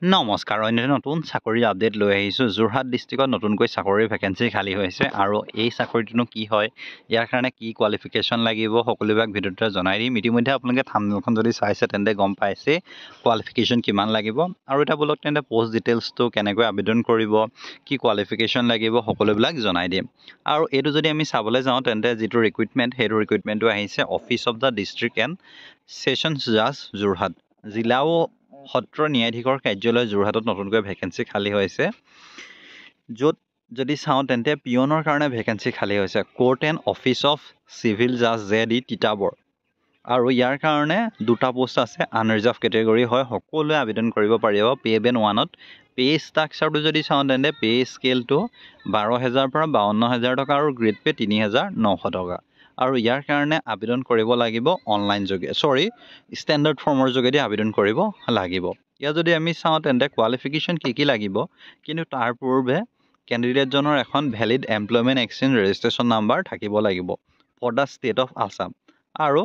নমস্কাৰ নতুন চাকৰি আপডেট লৈ আহিছোঁ যোৰহাট ডিষ্ট্ৰিক্টত নতুনকৈ চাকৰি ভেকেন্সি খালী হৈছে আৰু এই চাকৰিটোনো কি হয় ইয়াৰ কাৰণে কি কোৱালিফিকেশ্যন লাগিব সকলোবিলাক ভিডিঅ'তে জনাই দিম ইতিমধ্যে আপোনালোকে থাম্বনেইলখন যদি চাইছে তেন্তে গম পাইছে কোৱালিফিকেশ্যন কিমান লাগিব আৰু এটা বলক তেন্তে পোষ্ট ডিটেইলছটো কেনেকৈ আবেদন কৰিব কি কোৱালিফিকেশ্যন লাগিব সকলোবিলাক জনাই দিম আৰু এইটো যদি আমি চাবলৈ যাওঁ তেন্তে যিটো ৰিক্ৰুইটমেণ্ট সেইটো ৰিক্ৰুইটমেণ্টটো আহিছে office of the district and sessions জাজ যোৰহাট জিলাও সত্ৰ ন্যায়াধীশৰ কাৰ্যালয় যোৰহাটত নতুনকৈ ভেকেন্সি খালী হৈছে য'ত যদি চাওঁ তেন্তে পিয়নৰ কাৰণে ভেকেন্সি খালী হৈছে court and office of civil জাজ জেডি তিতাবৰ আৰু ইয়াৰ কাৰণে দুটা পোষ্ট আছে আনৰিজাৰ্ভ কেটেগৰী হয় সকলোৱে আবেদন কৰিব পাৰিব পে বেন 1ত পে ষ্ট্ৰাকচাৰটো যদি চাওঁ তেন্তে পে স্কেলটো 12,000 পৰা 52,000 টকা আৰু গ্ৰেড পে 3,900 টকা আৰু ইয়াৰ কাৰণে আবেদন কৰিব লাগিব অনলাইন যোগে ষ্টেণ্ডাৰ্ড ফৰ্মৰ যোগেদি আবেদন কৰিব লাগিব ইয়াত যদি আমি চাওঁ তেন্তে কোৱালিফিকেশ্যন কি লাগিব কিন্তু তাৰ পূৰ্বে কেণ্ডিডেটজনৰ এখন valid employment exchange registration number থাকিব লাগিব for the state of Assam আৰু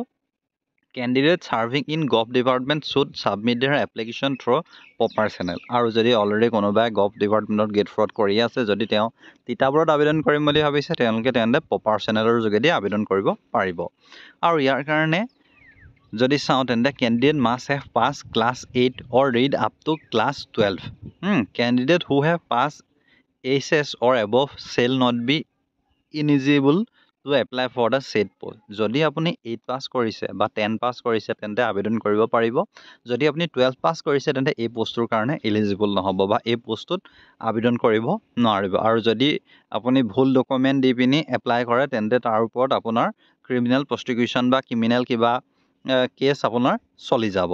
candidate serving in gov department should submit their application through proper channel আৰু যদি অলৰেডি কোনোবাই গভ ডিপাৰ্টমেণ্টত গেট ফ্ৰড কৰি আছে যদি তেওঁ তিতাবৰত আবেদন কৰিম বুলি ভাবিছে তেওঁলোকে তেন্তে প্ৰপাৰ চেনেলৰ যোগেদি আবেদন কৰিব পাৰিব আৰু ইয়াৰ কাৰণে যদি চাওঁ তেন্তে candidate must have pass class 8 or read up to class 12 candidate who have pass HS or above shall not be eligible to apply for the said post যদি আপুনি 8 পাছ কৰিছে বা 10 পাছ কৰিছে তেন্তে আবেদন কৰিব পাৰিব যদি আপুনি 12 পাছ কৰিছে তেন্তে এই পোষ্টটোৰ কাৰণে ইলিজিবল নহ'ব বা এই পোষ্টটোত আবেদন কৰিব নোৱাৰিব আৰু যদি আপুনি ভুল ডকুমেণ্ট দি পিনি এপ্লাই কৰে তেন্তে তাৰ ওপৰত আপোনাৰ ক্ৰিমিনেল প্ৰষ্টিকিউশ্যন বা ক্ৰিমিনেল কিবা কেছ আপোনাৰ চলি যাব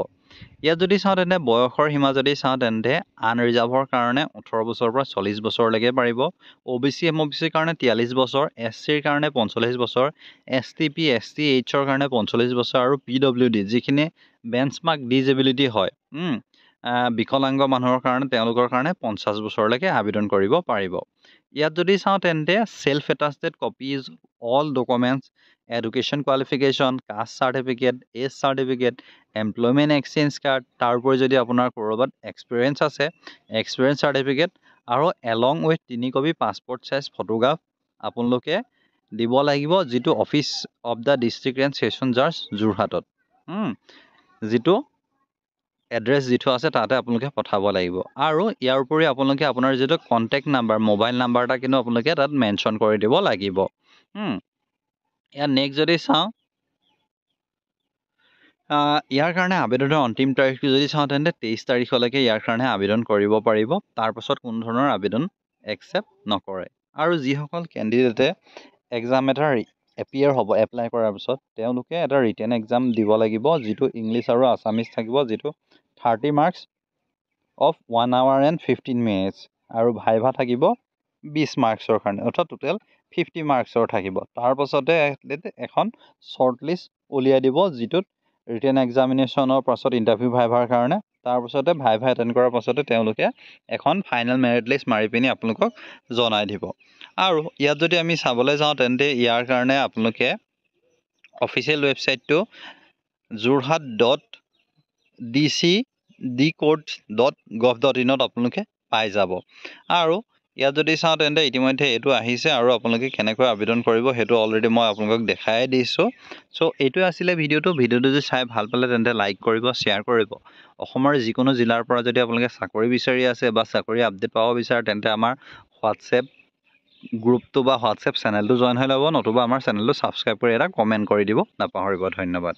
ইয়াত যদি চাওঁ তেন্তে বয়সৰ সীমা যদি চাওঁ তেন্তে আনৰিজাৰ্ভৰ কাৰণে 18 বছৰৰ পৰা 40 বছৰলৈকে পাৰিব OBC MOBCৰ কাৰণে 43 বছৰ SCৰ কাৰণে 45 বছৰ STP STHৰ কাৰণে 45 বছৰ আৰু PWD যিখিনি বেঞ্চমাৰ্ক ডিজেবিলিটি হয় বিকলাংগ মানুহৰ কাৰণে তেওঁলোকৰ কাৰণে 50 বছৰলৈকে আবেদন কৰিব পাৰিব ইয়াত যদি চাওঁ তেন্তে self attested copies all documents education qualification caste certificate age certificate employment exchange card তাৰ উপৰি যদি আপোনাৰ ক'ৰবাত এক্সপিৰিয়েঞ্চ আছে এক্সপিৰিয়েঞ্চ চাৰ্টিফিকেট আৰু along with 3 copy passport size photograph আপোনালোকে দিব লাগিব যিটো office of the district and session জাজ যোৰহাটত যিটো এড্ৰেছ যিটো আছে তাতে আপোনালোকে পঠাব লাগিব আৰু ইয়াৰ উপৰি আপোনালোকে আপোনাৰ যিটো কণ্টেক্ট নাম্বাৰ মোবাইল নাম্বাৰ এটা কিন্তু আপোনালোকে তাত মেনশ্যন কৰি দিব লাগিব ইয়াৰ নেক্সট যদি চাওঁ ইয়াৰ কাৰণে আবেদনৰ অন্তিম তাৰিখটো যদি চাওঁ তেন্তে 23 তাৰিখলৈকে ইয়াৰ কাৰণে আবেদন কৰিব পাৰিব তাৰপাছত কোনো ধৰণৰ আবেদন একচেপ্ট নকৰে আৰু যিসকল কেণ্ডিডেটে এক্সাম এটা এপিয়াৰ হ'ব এপ্লাই কৰাৰ পিছত তেওঁলোকে এটা ৰিটেন এক্সাম দিব লাগিব যিটো ইংলিছ আৰু আছামিজ থাকিব যিটো 30 marks of 1 hour and 15 minutes আৰু ভাইভা থাকিব 20 মাৰ্কছৰ কাৰণে অৰ্থাৎ টোটেল 50 মাৰ্কছৰ থাকিব তাৰ পাছতে এখন শ্বৰ্ট লিষ্ট উলিয়াই দিব যিটোত ৰিটেন এক্সামিনেশ্যনৰ পাছত ইণ্টাৰভিউ ভাইভাৰ কাৰণে তাৰপাছতে ভাইভা এটেণ্ড কৰাৰ পাছতে তেওঁলোকে এখন ফাইনেল মেৰিট লিষ্ট মাৰি পিনি আপোনালোকক জনাই দিব আৰু ইয়াত যদি আমি চাবলৈ যাওঁ তেন্তে ইয়াৰ কাৰণে আপোনালোকে অফিচিয়েল ৱেবছাইটটো jorhat.dcdcourts.gov.in আপোনালোকে পাই যাব আৰু ইয়াত যদি চাওঁ তেন্তে ইতিমধ্যে এইটো আহিছে আৰু আপোনালোকে কেনেকৈ আবেদন কৰিব সেইটো অলৰেডি মই আপোনালোকক দেখাই দিছোঁ এইটোৱে আছিলে ভিডিঅ'টো যদি চাই ভাল পালে তেন্তে লাইক কৰিব শ্বেয়াৰ কৰিব অসমৰ যিকোনো জিলাৰ পৰা যদি আপোনালোকে চাকৰি বিচাৰি আছে বা চাকৰি আপডেট পাব বিচাৰে তেন্তে আমাৰ হোৱাটছএপ গ্ৰুপটো বা হোৱাটছএপ চেনেলটো জইন হৈ ল'ব নতুবা আমাৰ চেনেলটো ছাবস্ক্ৰাইব কৰি এটা কমেণ্ট কৰি দিব নাপাহৰিব ধন্যবাদ